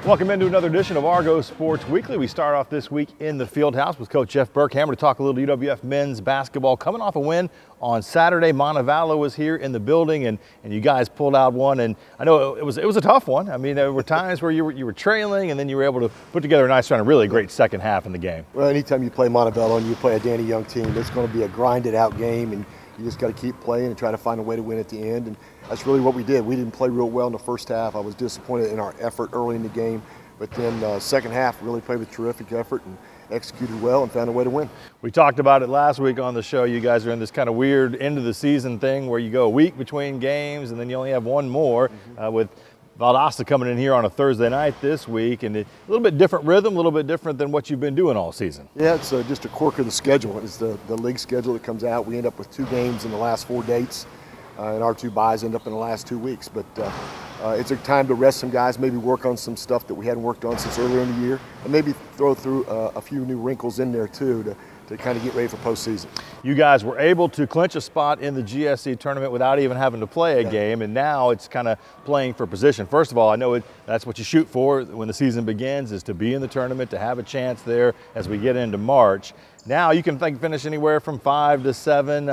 Welcome into another edition of Argo Sports Weekly. We start off this week in the field house with Coach Jeff Burkhammer to talk a little UWF men's basketball. Coming off a win on Saturday, Montevallo was here in the building, and you guys pulled out one. And I know it was a tough one. I mean, there were times where you were trailing, and then you were able to put together a nice run, a really great second half in the game. Well, anytime you play Montevallo and you play a Danny Young team, it's going to be a grinded out game, and you just got to keep playing and try to find a way to win at the end. And that's really what we did. We didn't play real well in the first half. I was disappointed in our effort early in the game. But then second half, really played with terrific effort and executed well and found a way to win. We talked about it last week on the show. You guys are in this kind of weird end of the season thing where you go a week between games and then you only have one more with Valdosta coming in here on a Thursday night this week, and a little bit different rhythm, a little bit different than what you've been doing all season. Yeah, it's just a quirk of the schedule. It's the league schedule that comes out. We end up with 2 games in the last 4 dates, and our 2 byes end up in the last 2 weeks. But it's a time to rest some guys, maybe work on some stuff that we hadn't worked on since earlier in the year, and maybe throw through a few new wrinkles in there too to kind of get ready for postseason. You guys were able to clinch a spot in the GSC tournament without even having to play a game, and now it's kind of playing for position. First of all, I know that's what you shoot for when the season begins, is to be in the tournament, to have a chance there as we get into March. Now you can finish anywhere from 5 to 7.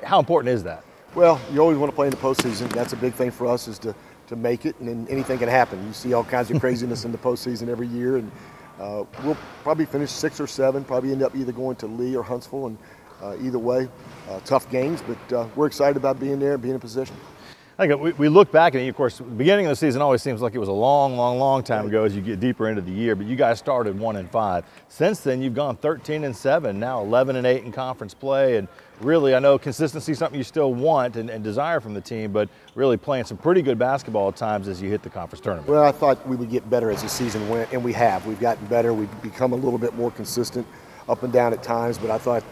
How important is that? Well, you always want to play in the postseason. That's a big thing for us, is to make it, and then anything can happen. You see all kinds of craziness in the postseason every year, and we'll probably finish 6 or 7, probably end up either going to Lee or Huntsville, and either way, tough games, but we're excited about being there and being in position. I think we look back, and of course, the beginning of the season always seems like it was a long time ago as you get deeper into the year, but you guys started 1-5. Since then, you've gone 13-7, now 11-8 in conference play, and really, I know consistency is something you still want and desire from the team, but really playing some pretty good basketball at times as you hit the conference tournament. Well, I thought we would get better as the season went, and we have. We've gotten better. We've become a little bit more consistent up and down at times, but I thought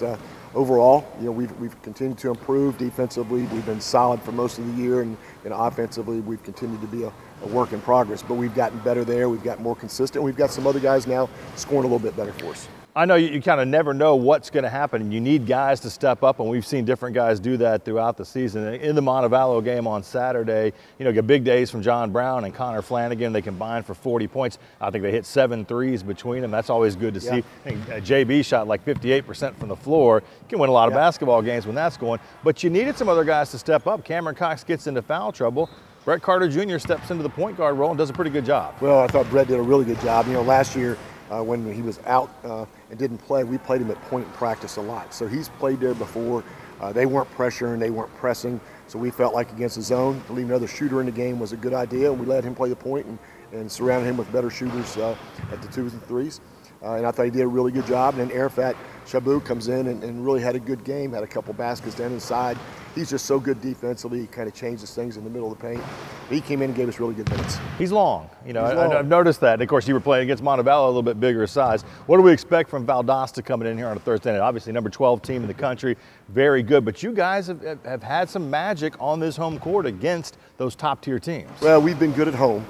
overall, we've continued to improve. Defensively, we've been solid for most of the year, and offensively, we've continued to be a work in progress. But we've gotten better there. We've gotten more consistent. We've got some other guys now scoring a little bit better for us. I know you kind of never know what's going to happen, and you need guys to step up, and we've seen different guys do that throughout the season. In the Montevallo game on Saturday, get big days from John Brown and Connor Flanagan. They combined for 40 points. I think they hit 7 threes between them. That's always good to see. I think JB shot like 58% from the floor. You can win a lot of basketball games when that's going, but you needed some other guys to step up. Cameron Cox gets into foul trouble. Brett Carter Jr. steps into the point guard role and does a pretty good job. Well, I thought Brett did a really good job. Last year, when he was out and didn't play, we played him at point in practice a lot. So he's played there before. They weren't pressuring, they weren't pressing, so we felt like against the zone, to leave another shooter in the game was a good idea, and we let him play the point and surrounded him with better shooters at the 2s and 3s. And I thought he did a really good job. And then Arafat Shabu comes in and really had a good game, had a couple baskets down inside. He's just so good defensively. He kind of changes things in the middle of the paint. He came in and gave us really good minutes. He's long. I've noticed that. And of course, you were playing against Montevallo, a little bit bigger size. What do we expect from Valdosta coming in here on a Thursday night? Obviously, number 12 team in the country, very good. But you guys have had some magic on this home court against those top-tier teams. Well, we've been good at home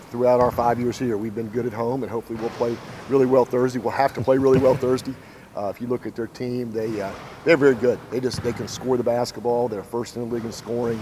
throughout our 5 years here. We've been good at home, and hopefully we'll play really well Thursday. We'll have to play really well Thursday. If you look at their team, they're very good. They can score the basketball. They're first in the league in scoring.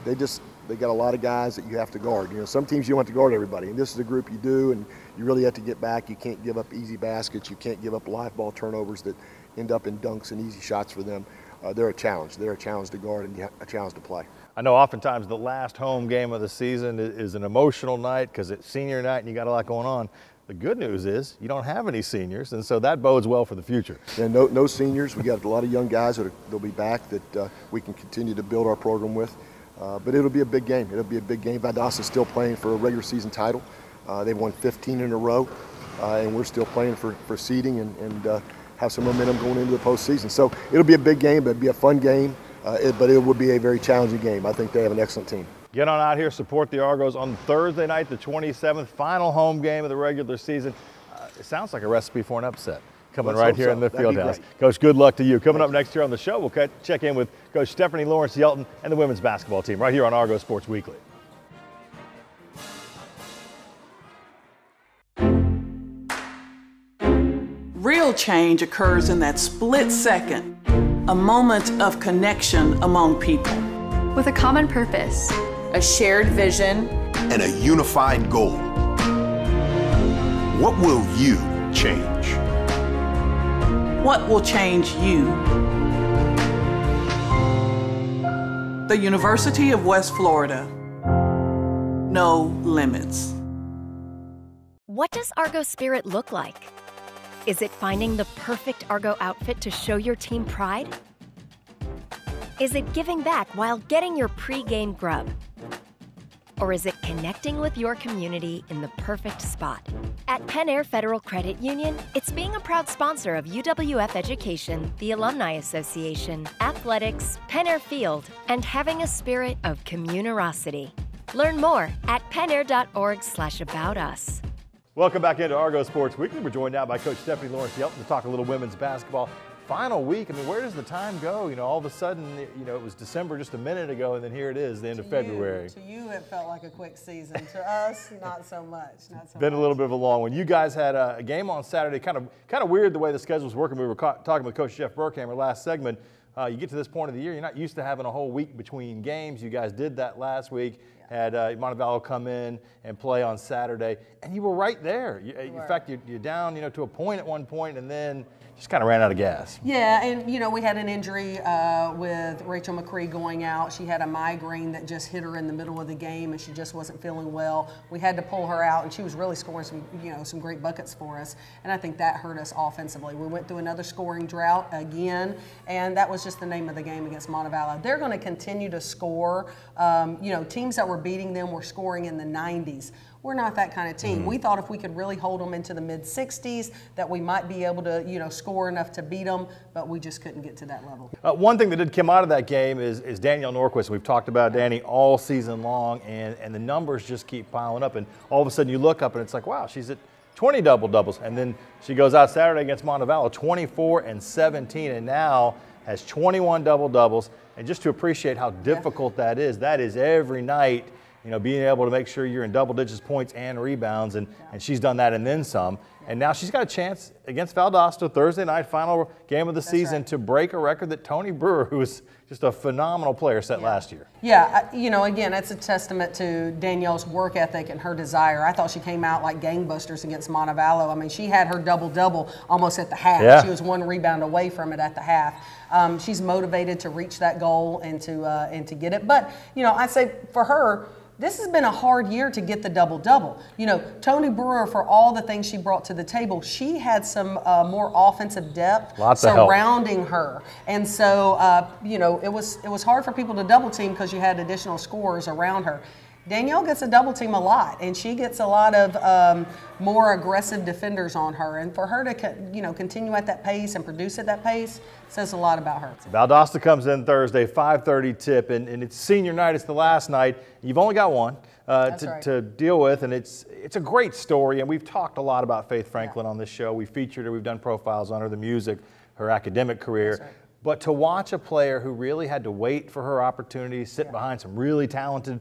They got a lot of guys that you have to guard. Some teams you don't have to guard everybody, and this is a group you do, and you really have to get back. You can't give up easy baskets. You can't give up live ball turnovers that end up in dunks and easy shots for them. They're a challenge. They're a challenge to guard and a challenge to play. I know oftentimes the last home game of the season is an emotional night because it's senior night and you got a lot going on. The good news is you don't have any seniors, and so that bodes well for the future. Yeah, no seniors. We got a lot of young guys they'll be back that we can continue to build our program with. But it'll be a big game. It'll be a big game. Valdosta is still playing for a regular season title. They've won 15 in a row, and we're still playing for seeding and have some momentum going into the postseason. So it'll be a big game, but it'll be a fun game, but it will be a very challenging game. I think they have an excellent team. Get on out here, support the Argos on Thursday night, the 27th, final home game of the regular season. It sounds like a recipe for an upset coming right here in the field house. Coach, good luck to you. Coming up next year on the show, we'll check in with Coach Stephanie Lawrence Yelton and the women's basketball team right here on Argo Sports Weekly. Real change occurs in that split second, a moment of connection among people. With a common purpose, a shared vision, and a unified goal. What will you change? What will change you? The University of West Florida. No limits. What does Argo Spirit look like? Is it finding the perfect Argo outfit to show your team pride? Is it giving back while getting your pre-game grub? Or is it connecting with your community in the perfect spot? At Penn Air Federal Credit Union, it's being a proud sponsor of UWF Education, the Alumni Association, athletics, Penn Air Field, and having a spirit of communerosity. Learn more at pennair.org/aboutus. Welcome back into Argo Sports Weekly. We're joined now by Coach Stephanie Lawrence Yelton to talk a little women's basketball. Final week, I mean, where does the time go? You know, all of a sudden, you know, it was December just a minute ago, and then here it is, the end of February. To you, it felt like a quick season. To us, not so much. Been a little bit of a long one. You guys had a game on Saturday, kind of weird the way the schedule was working. We were talking with Coach Jeff Burkhammer last segment. You get to this point of the year, you're not used to having a whole week between games. You guys did that last week. Had Montevallo come in and play on Saturday, and you were right there. In fact, you're down, you know, to a point at one point, and then just kind of ran out of gas. Yeah, and you know, we had an injury with Rachel McCree going out. She had a migraine that just hit her in the middle of the game, and she just wasn't feeling well. We had to pull her out, and she was really scoring some great buckets for us, and I think that hurt us offensively. We went through another scoring drought again, and that was just the name of the game against Montevallo. They're going to continue to score. You know, teams that were beating them were scoring in the 90s. We're not that kind of team. We thought if we could really hold them into the mid-60s that we might be able to, you know, score enough to beat them, but we just couldn't get to that level. One thing that did come out of that game is Danielle Norquist. We've talked about Danny all season long, and the numbers just keep piling up, and all of a sudden you look up and it's like, wow, she's at 20 double-doubles, and then she goes out Saturday against Montevallo, 24 and 17, and now has 21 double-doubles. And just to appreciate how difficult that is every night, you know, being able to make sure you're in double digits points and rebounds, and she's done that and then some. And now she's got a chance against Valdosta Thursday night, final game of the season, to break a record that Tony Brewer, who was just a phenomenal player, set last year. Yeah, you know, again, that's a testament to Danielle's work ethic and her desire. I thought she came out like gangbusters against Montevallo. I mean, she had her double-double almost at the half. Yeah. She was one rebound away from it at the half. She's motivated to reach that goal and to get it. But, you know, I'd say for her, this has been a hard year to get the double-double. You know, Tony Brewer, for all the things she brought to the table, she had some more offensive depth surrounding her. And so, you know, it was hard for people to double team because you had additional scorers around her. Danielle gets a double team a lot, and she gets a lot of more aggressive defenders on her. And for her to, you know, continue at that pace and produce at that pace says a lot about her. Valdosta comes in Thursday, 5:30 tip, and it's senior night. It's the last night. You've only got one to deal with, and it's a great story. And we've talked a lot about Faith Franklin on this show. We featured her. We've done profiles on her, the music, her academic career. But to watch a player who really had to wait for her opportunity, sit behind some really talented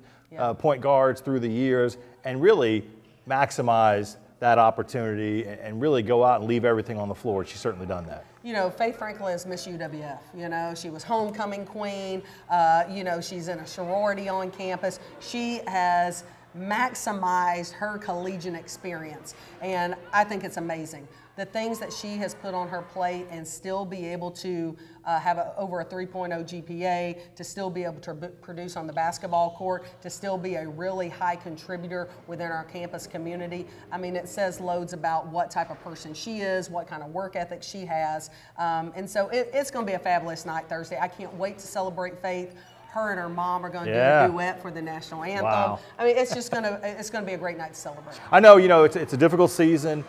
point guards through the years, and really maximize that opportunity and really go out and leave everything on the floor. She's certainly done that. You know, Faith Franklin is Miss UWF. You know, she was homecoming queen. You know, she's in a sorority on campus. She has maximized her collegiate experience, and I think it's amazing. The things that she has put on her plate and still be able to have over a 3.0 GPA, to still be able to produce on the basketball court, to still be a really high contributor within our campus community. I mean, it says loads about what type of person she is, what kind of work ethic she has. And so it's going to be a fabulous night Thursday. I can't wait to celebrate Faith. Her and her mom are going to do a duet for the national anthem. Wow. I mean, it's just going to be a great night to celebrate. I know, you know, it's a difficult season.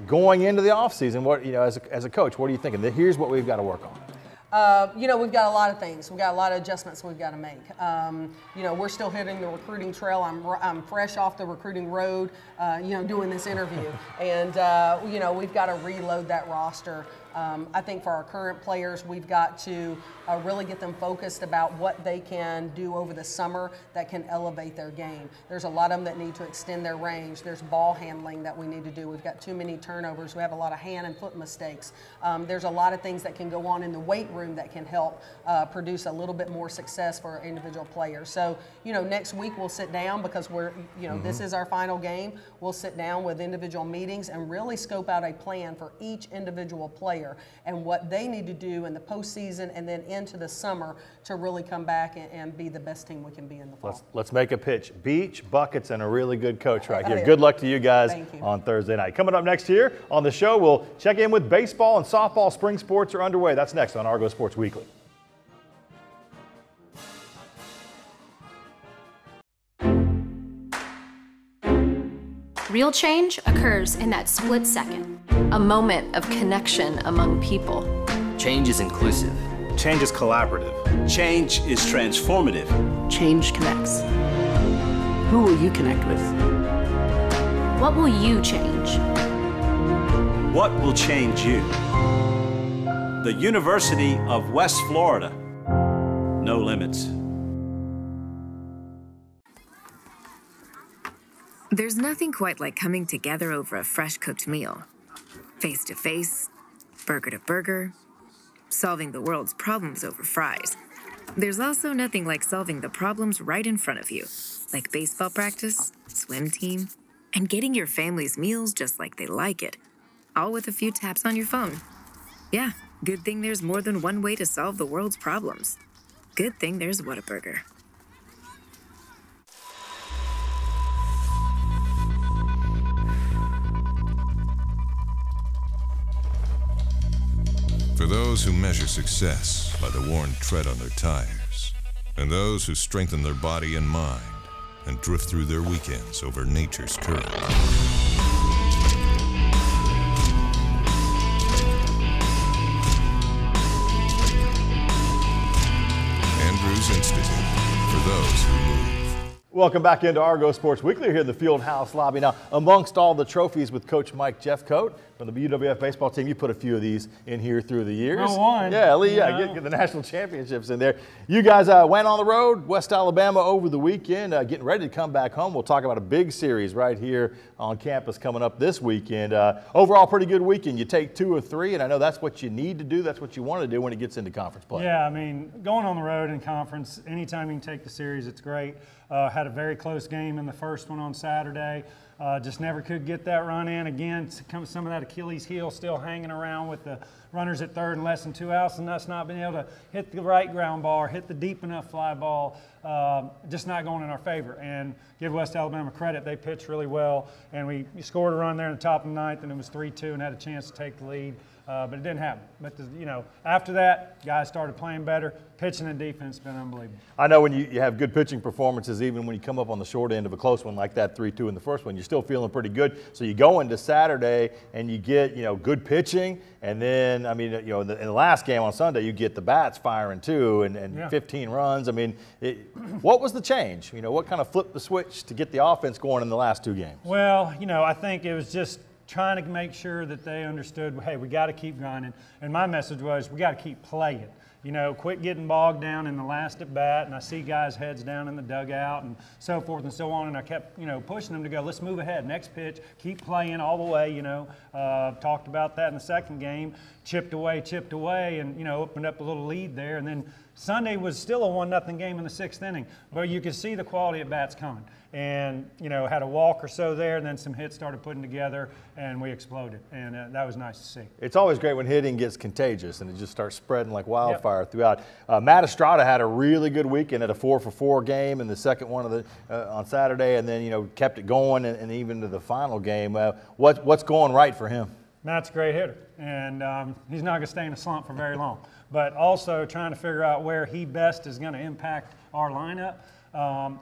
Going into the offseason, what, you know, as a coach, what are you thinking? Here's what we've got to work on. You know, we've got a lot of things. We've got a lot of adjustments we've got to make. You know, we're still hitting the recruiting trail. I'm fresh off the recruiting road, you know, doing this interview. And, you know, we've got to reload that roster. I think for our current players, we've got to really get them focused about what they can do over the summer that can elevate their game. There's a lot of them that need to extend their range. There's ball handling that we need to do. We've got too many turnovers. We have a lot of hand and foot mistakes. There's a lot of things that can go on in the weight room that can help produce a little bit more success for our individual players. So, next week we'll sit down because we're, this is our final game. We'll sit down with individual meetings and really scope out a plan for each individual player and what they need to do in the postseason and then into the summer to really come back and be the best team we can be in the fall. Let's make a pitch. Beach, buckets, and a really good coach right here. Yeah. Good luck to you guys on Thursday night. Coming up next here on the show, we'll check in with baseball and softball. Spring sports are underway. That's next on Argo Sports Weekly. Real change occurs in that split second, a moment of connection among people. Change is inclusive. Change is collaborative. Change is transformative. Change connects. Who will you connect with? What will you change? What will change you? The University of West Florida. No limits. There's nothing quite like coming together over a fresh-cooked meal. Face to face, burger to burger, solving the world's problems over fries. There's also nothing like solving the problems right in front of you, like baseball practice, swim team, and getting your family's meals just like they like it, all with a few taps on your phone. Yeah, good thing there's more than one way to solve the world's problems. Good thing there's Whataburger. For those who measure success by the worn tread on their tires, and those who strengthen their body and mind and drift through their weekends over nature's current. Andrews Institute, for those who move. Welcome back into Argo Sports Weekly here in the Field House lobby. Now, amongst all the trophies with Coach Mike Jeffcoat from the UWF baseball team, you put a few of these in here through the years. No one. Yeah, get the national championships in there. You guys went on the road, West Alabama over the weekend, getting ready to come back home. We'll talk about a big series right here on campus coming up this weekend. Overall, pretty good weekend. You take 2 or 3, and I know that's what you need to do. That's what you want to do when it gets into conference play. Yeah, I mean, going on the road in conference, anytime you can take the series, it's great. Had a very close game in the first one on Saturday. Just never could get that run in. Again, some of that Achilles heel still hanging around with the runners at third and less than 2 outs, and us not being able to hit the right ground ball or hit the deep enough fly ball, just not going in our favor. And give West Alabama credit, they pitched really well, and we scored a run there in the top of the ninth, and it was 3-2 and had a chance to take the lead. But it didn't happen. But, after that, guys started playing better. Pitching and defense has been unbelievable. I know when you have good pitching performances, even when you come up on the short end of a close one like that 3-2 in the first one, you're still feeling pretty good. So you go into Saturday and you get, good pitching. And then, in the last game on Sunday, you get the bats firing too and 15 runs. What was the change? What kind of flipped the switch to get the offense going in the last 2 games? Well, I think it was just trying to make sure that they understood, hey, we got to keep grinding. And my message was, we got to keep playing. Quit getting bogged down in the last at bat. And I see guys' heads down in the dugout and so forth and so on. And I kept, pushing them to go, let's move ahead. Next pitch, keep playing all the way. Talked about that in the second game. Chipped away, and, opened up a little lead there. And then Sunday was still a 1-0 game in the 6th inning. But you could see the quality at bats coming. And, had a walk or so there, and then some hits started putting together, and we exploded. And that was nice to see. It's always great when hitting gets contagious, and it just starts spreading like wildfire throughout. Matt Estrada had a really good weekend at a 4-for-4 game in the second one on Saturday, and then, kept it going and even to the final game. What's going right for him? Matt's a great hitter, and he's not going to stay in a slump for very long. But also trying to figure out where he best is going to impact our lineup.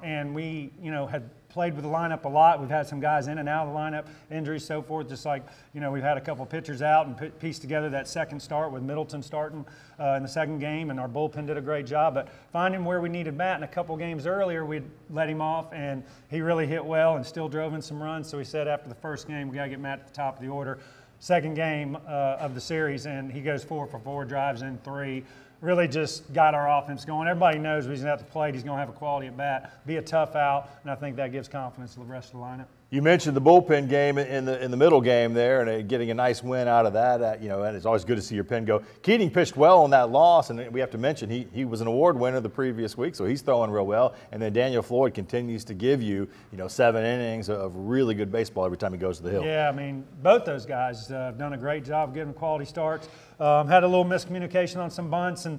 And we, had played with the lineup a lot. We've had some guys in and out of the lineup, injuries, so forth. Just like, we've had a couple pitchers out and pieced together that second start with Middleton starting in the second game, and our bullpen did a great job. But finding where we needed Matt, and a couple games earlier, we'd let him off, and he really hit well and still drove in some runs. So we said after the first game, we got to get Matt at the top of the order. second game of the series, and he goes 4 for 4, drives in 3. Really just got our offense going. Everybody knows he's going to have to play. He's going to have a quality at bat, be a tough out, and I think that gives confidence to the rest of the lineup. You mentioned the bullpen game in the middle game there, and getting a nice win out of that. You know, and it's always good to see your pen go. Keating pitched well on that loss, and we have to mention he was an award winner the previous week, so he's throwing real well. And then Daniel Floyd continues to give you 7 innings of really good baseball every time he goes to the hill. Yeah, I mean, both those guys have done a great job giving quality starts. Had a little miscommunication on some bunts, and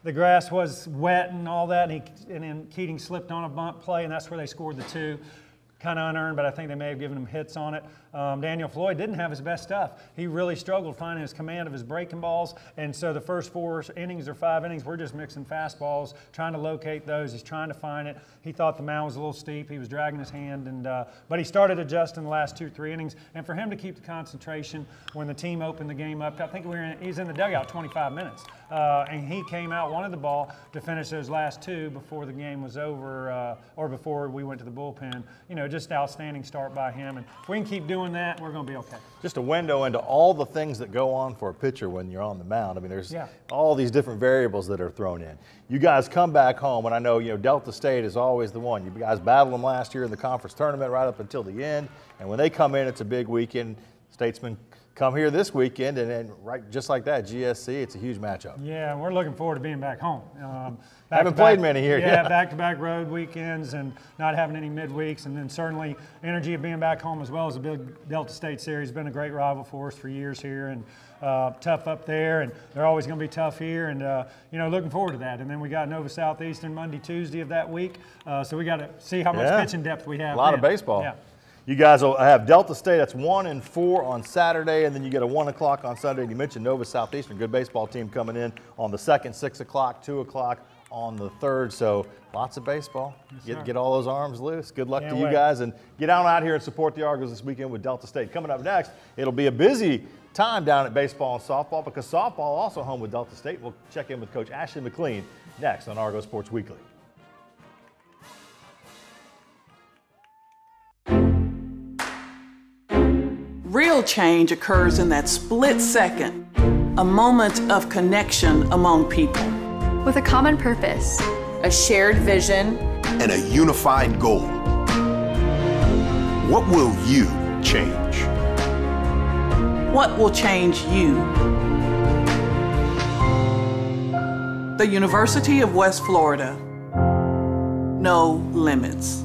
the grass was wet and all that, and then Keating slipped on a bunt play, and that's where they scored the 2. Kind of unearned, but I think they may have given him hits on it. Daniel Floyd didn't have his best stuff. He really struggled finding his command of his breaking balls, and so the first 4 innings or 5 innings, we're just mixing fastballs, trying to locate those. He's trying to find it. He thought the mound was a little steep. He was dragging his hand, but he started adjusting the last 2-3 innings. And for him to keep the concentration when the team opened the game up, I think he's in the dugout 25 minutes, and he came out, wanted the ball to finish those last 2 before the game was over, or before we went to the bullpen. Just outstanding start by him, and if we can keep doing that, we're going to be okay. Just a window into all the things that go on for a pitcher when you're on the mound. I mean, there's all these different variables that are thrown in. You guys come back home, and I know Delta State is always the one. You guys battled them last year in the conference tournament right up until the end, and when they come in, it's a big weekend. Statesmen come here this weekend, and then right just like that, GSC, it's a huge matchup. Yeah, we're looking forward to being back home. Haven't played many here. Yeah, back-to-back road weekends and not having any midweeks, and then certainly energy of being back home as well as a big Delta State series. Been a great rival for us for years here, and tough up there, and they're always going to be tough here, and looking forward to that. And then we got Nova Southeastern Monday, Tuesday of that week, so we got to see how much pitching depth we have. A lot of baseball. Yeah. You guys will have Delta State, that's 1 and 4 on Saturday, and then you get a 1 o'clock on Sunday. And you mentioned Nova Southeastern, good baseball team coming in on the 2nd, 6 o'clock, 2 o'clock on the 3rd. So lots of baseball. Get all those arms loose. Good luck to you guys, and get out here and support the Argos this weekend with Delta State. Coming up next, it'll be a busy time down at baseball and softball because softball also home with Delta State. We'll check in with Coach Ashley McLean next on Argo Sports Weekly. Real change occurs in that split second, a moment of connection among people. With a common purpose, a shared vision, and a unified goal. What will you change? What will change you? The University of West Florida. No limits.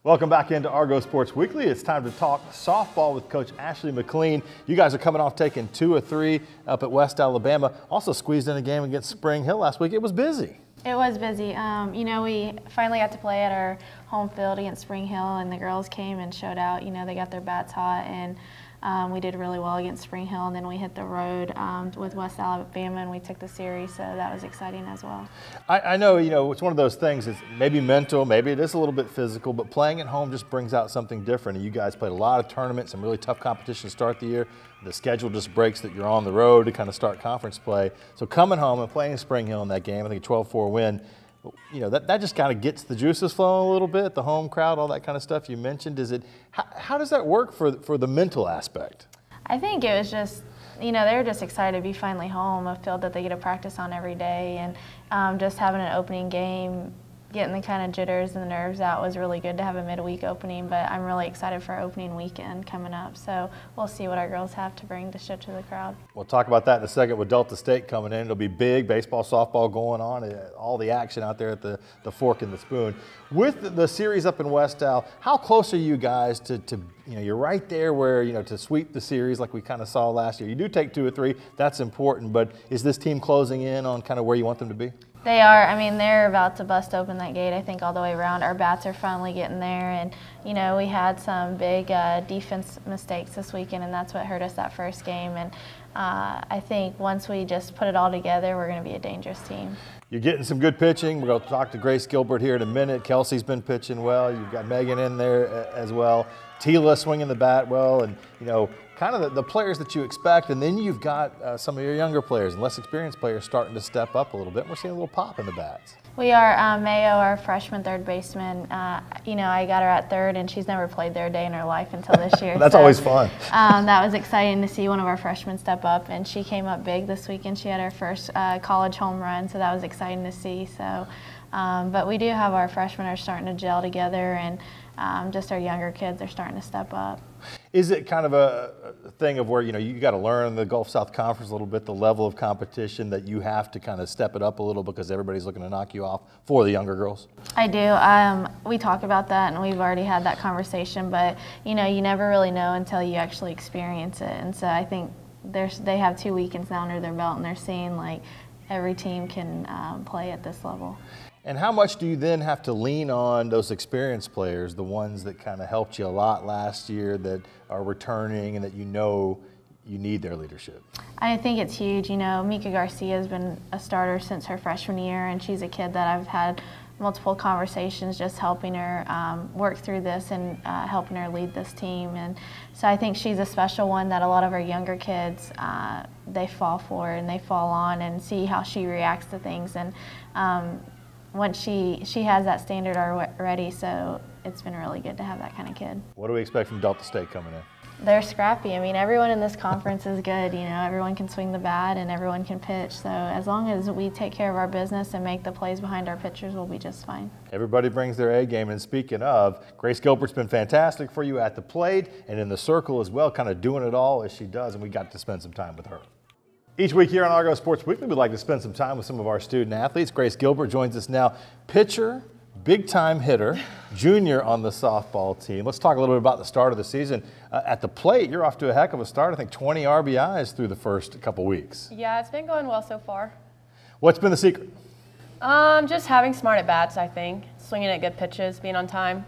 Welcome back into Argo Sports Weekly. It's time to talk softball with Coach Ashley McLean. You guys are coming off taking 2 of 3 up at West Alabama. Also squeezed in a game against Spring Hill last week. It was busy. It was busy. We finally got to play at our home field against Spring Hill, and the girls came and showed out. They got their bats hot, and we did really well against Spring Hill, and then we hit the road with West Alabama, and we took the series, so that was exciting as well. I know, it's one of those things, it's maybe mental, maybe it is a little bit physical, but playing at home just brings out something different. And you guys played a lot of tournaments, some really tough competition to start the year. The schedule just breaks that you're on the road to kind of start conference play. So coming home and playing Spring Hill in that game, I think a 12-4 win, that just kind of gets the juices flowing a little bit, the home crowd, all that kind of stuff you mentioned. How does that work for the mental aspect? I think it was just, they were just excited to be finally home, a field that they get to practice on every day, and just having an opening game, getting the kind of jitters and the nerves out was really good to have a midweek opening, but I'm really excited for opening weekend coming up, so we'll see what our girls have to bring to show to the crowd. We'll talk about that in a second with Delta State coming in. It'll be big, baseball, softball going on, all the action out there at the fork and the spoon. With the series up in West Al, how close are you guys to you're right there where, to sweep the series like we kind of saw last year. You do take 2 or 3, that's important, but is this team closing in on kind of where you want them to be? They are. I mean, they're about to bust open that gate, I think, all the way around. Our bats are finally getting there. And, you know, we had some big defense mistakes this weekend, and that's what hurt us that first game. And I think once we just put it all together, we're going to be a dangerous team. You're getting some good pitching. We're going to talk to Grace Gilbert here in a minute. Kelsey's been pitching well. You've got Megan in there as well. Tila swinging the bat well, and, you know, kind of the players that you expect. And then you've got some of your younger players and less experienced players starting to step up a little bit. We're seeing a little pop in the bats. We are. Mayo, our freshman third baseman, you know, I got her at third, and she's never played there a day in her life until this year. That's always fun. That was exciting to see one of our freshmen step up, and she came up big this weekend. She had her first college home run, so that was exciting to see. So, but we do have our freshmen are starting to gel together, and just our younger kids are starting to step up. Is it kind of a thing of where, you know, you got to learn the Gulf South Conference a little bit, the level of competition that you have to kind of step it up a little because everybody's looking to knock you off for the younger girls? I do. We talk about that, and we've already had that conversation, but, you know, you never really know until you actually experience it. And so I think they have 2 weekends now under their belt, and they're seeing, like, every team can play at this level. And how much do you then have to lean on those experienced players, the ones that kind of helped you a lot last year, that are returning and that you know you need their leadership? I think it's huge. You know, Mika Garcia has been a starter since her freshman year, and she's a kid that I've had multiple conversations just helping her work through this and helping her lead this team. And so I think she's a special one that a lot of our younger kids, they fall for and they fall on and see how she reacts to things. And once she has that standard already, so it's been really good to have that kind of kid. What do we expect from Delta State coming in? They're scrappy. I mean, everyone in this conference is good. You know, everyone can swing the bat and everyone can pitch. So as long as we take care of our business and make the plays behind our pitchers, we'll be just fine. Everybody brings their A game. And speaking of, Grace Gilbert's been fantastic for you at the plate and in the circle as well, kind of doing it all as she does, and we got to spend some time with her. Each week here on Argo Sports Weekly, we'd like to spend some time with some of our student athletes. Grace Gilbert joins us now, pitcher, big-time hitter, junior on the softball team. Let's talk a little bit about the start of the season. At the plate, you're off to a heck of a start. I think 20 RBIs through the first couple weeks. Yeah, it's been going well so far. What's been the secret? Just having smart at-bats, I think. Swinging at good pitches, being on time.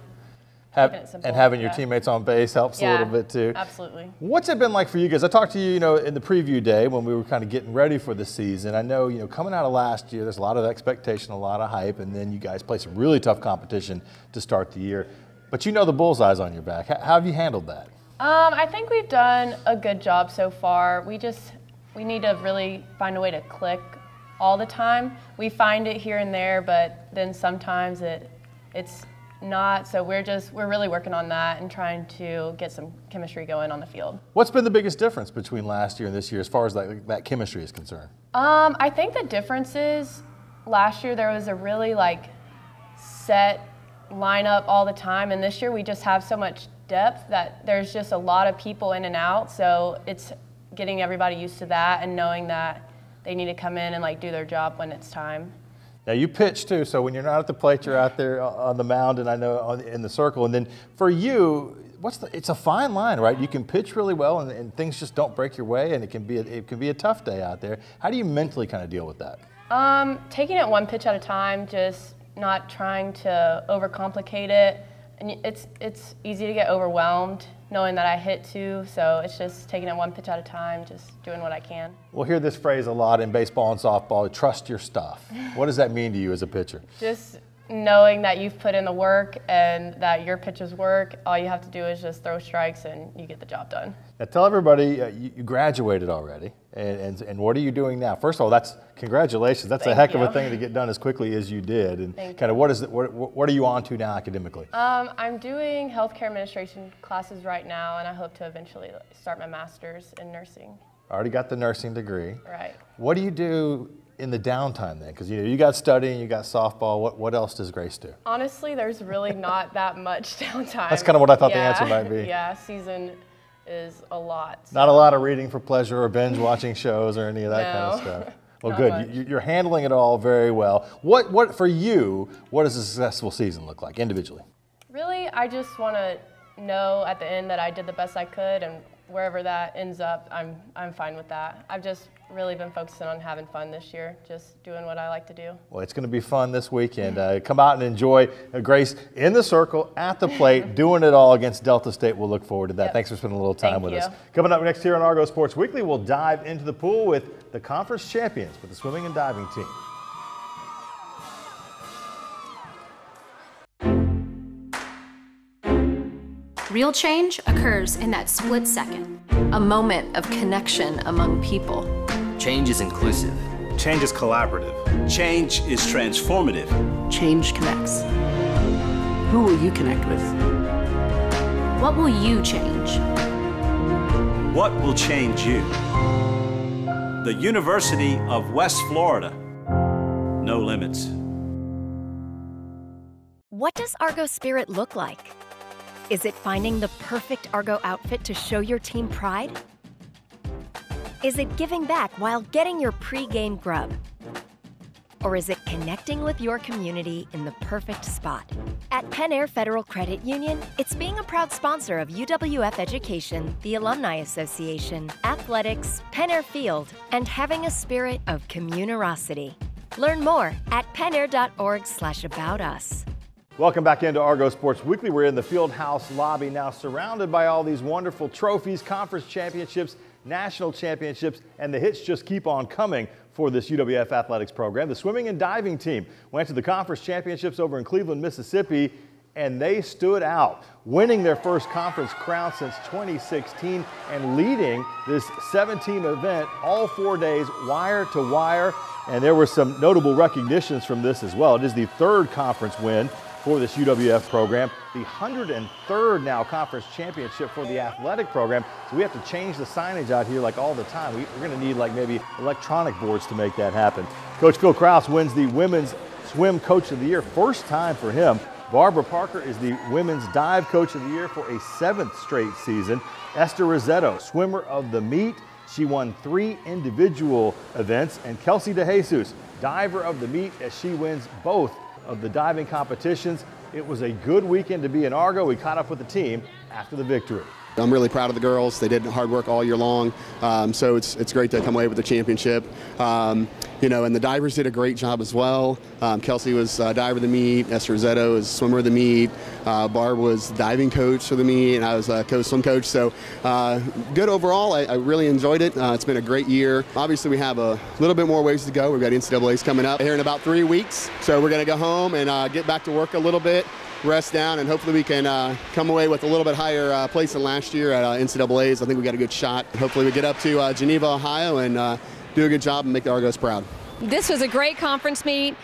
And having your teammates on base helps a little bit too. Absolutely. What's it been like for you guys? I talked to you, in the preview day when we were kind of getting ready for the season. I know, coming out of last year, there's a lot of expectation, a lot of hype, and then you guys play some really tough competition to start the year. But the bullseye's on your back. How have you handled that? I think we've done a good job so far. We need to really find a way to click all the time. We find it here and there, but then sometimes it's not, so we're really working on that and trying to get some chemistry going on the field. What's been the biggest difference between last year and this year as far as that chemistry is concerned? I think the difference is last year there was a really set lineup all the time, and this year we just have so much depth that there's just a lot of people in and out, so it's getting everybody used to that and knowing that they need to come in and do their job when it's time. Now you pitch too, so when you're not at the plate, you're out there on the mound, and I know in the circle. And then for you, it's a fine line, right? You can pitch really well, and things just don't break your way, and it can be a tough day out there. How do you mentally kind of deal with that? Taking it one pitch at a time, just not trying to overcomplicate it. And it's easy to get overwhelmed knowing that I hit too, so it's just taking it one pitch at a time, just doing what I can. We'll hear this phrase a lot in baseball and softball, trust your stuff. What does that mean to you as a pitcher? Just knowing that you've put in the work and that your pitches work, all you have to do is just throw strikes and you get the job done. Now tell everybody, you graduated already, and what are you doing now? First of all, that's congratulations. That's a heck of a thing to get done as quickly as you did. And kind of what are you on to now academically? I'm doing healthcare administration classes right now, and I hope to eventually start my master's in nursing. Already got the nursing degree. Right. What do you do in the downtime then? Because you got studying, you got softball. What else does Grace do? Honestly, there's really not that much downtime. That's kind of what I thought the answer might be. Yeah, season is a lot. So. Not a lot of reading for pleasure or binge watching shows or any of that kind of stuff. Well, good. You're handling it all very well. What for you? What does a successful season look like individually? Really, I just want to know at the end that I did the best I could and wherever that ends up, I'm fine with that. I've just really been focusing on having fun this year, just doing what I like to do. Well, it's going to be fun this weekend. Come out and enjoy Grace in the circle, at the plate, doing it all against Delta State. We'll look forward to that. Yep. Thanks for spending a little time with us. Coming up next here on Argo Sports Weekly, we'll dive into the pool with the conference champions with the swimming and diving team. Real change occurs in that split second, a moment of connection among people. Change is inclusive. Change is collaborative. Change is transformative. Change connects. Who will you connect with? What will you change? What will change you? The University of West Florida. No limits. What does Argo Spirit look like? Is it finding the perfect Argo outfit to show your team pride? Is it giving back while getting your pre-game grub? Or is it connecting with your community in the perfect spot? At Penn Air Federal Credit Union, it's being a proud sponsor of UWF Education, the Alumni Association, athletics, Penn Air Field, and having a spirit of communerosity. Learn more at pennair.org/aboutus. Welcome back into Argo Sports Weekly. We're in the field house lobby now, surrounded by all these wonderful trophies, conference championships, national championships, and the hits just keep on coming for this UWF athletics program. The swimming and diving team went to the conference championships over in Cleveland, Mississippi, and they stood out, winning their first conference crown since 2016 and leading this 7-team event all 4 days, wire to wire. And there were some notable recognitions from this as well. It is the third conference win for this UWF program, the 103rd now conference championship for the athletic program. So we have to change the signage out here like all the time. We're going to need like maybe electronic boards to make that happen. Coach Phil Krause wins the Women's Swim Coach of the Year, first time for him. Barbara Parker is the Women's Dive Coach of the Year for a 7th straight season. Esther Rossetto, Swimmer of the Meet. She won 3 individual events. And Kelsey DeJesus, Diver of the Meet, as she wins both of the diving competitions. It was a good weekend to be in Argo. We caught up with the team after the victory. I'm really proud of the girls. They did hard work all year long, so it's great to come away with the championship. You know, and the divers did a great job as well. Kelsey was diver of the meet. Esther Rossetto was swimmer of the meet. Barb was diving coach for the meet, and I was swim coach. So good overall. I really enjoyed it. It's been a great year. Obviously, we have a little bit more ways to go. We've got NCAAs coming up here in about 3 weeks, so we're going to go home and get back to work a little bit, rest down, and hopefully we can come away with a little bit higher place than last year at NCAAs. I think we got a good shot. Hopefully we get up to Geneva, Ohio, and do a good job and make the Argos proud. This was a great conference meet.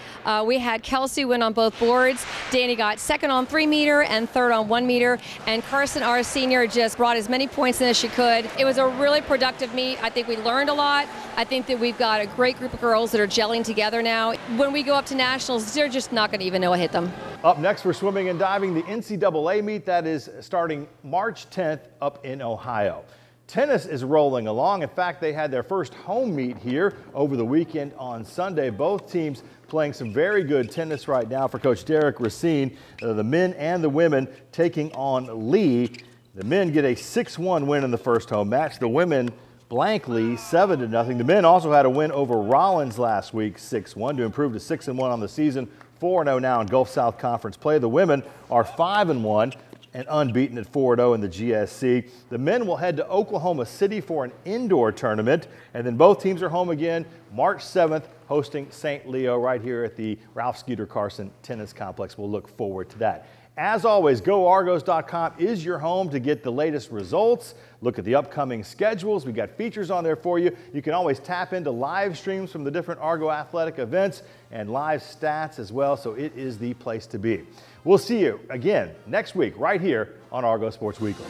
We had Kelsey win on both boards. Danny got second on 3-meter and third on 1-meter. And Carson, our senior, just brought as many points in as she could. It was a really productive meet. I think we learned a lot. I think that we've got a great group of girls that are gelling together now. When we go up to nationals, they're just not going to even know what hit them. Up next for swimming and diving, the NCAA meet that is starting March 10th up in Ohio. Tennis is rolling along. In fact, they had their first home meet here over the weekend on Sunday. Both teams playing some very good tennis right now for Coach Derek Racine. The men and the women taking on Lee. The men get a 6-1 win in the first home match. The women blank Lee 7-0. The men also had a win over Rollins last week, 6-1, to improve to 6-1 on the season. 4-0 now in Gulf South Conference play. The women are 5-1. And unbeaten at 4-0 in the GSC. The men will head to Oklahoma City for an indoor tournament, and then both teams are home again March 7th, hosting St. Leo right here at the Ralph Skeeter Carson Tennis Complex. We'll look forward to that. As always, GoArgos.com is your home to get the latest results. Look at the upcoming schedules. We've got features on there for you. You can always tap into live streams from the different Argo athletic events and live stats as well, so it is the place to be. We'll see you again next week right here on Argo Sports Weekly.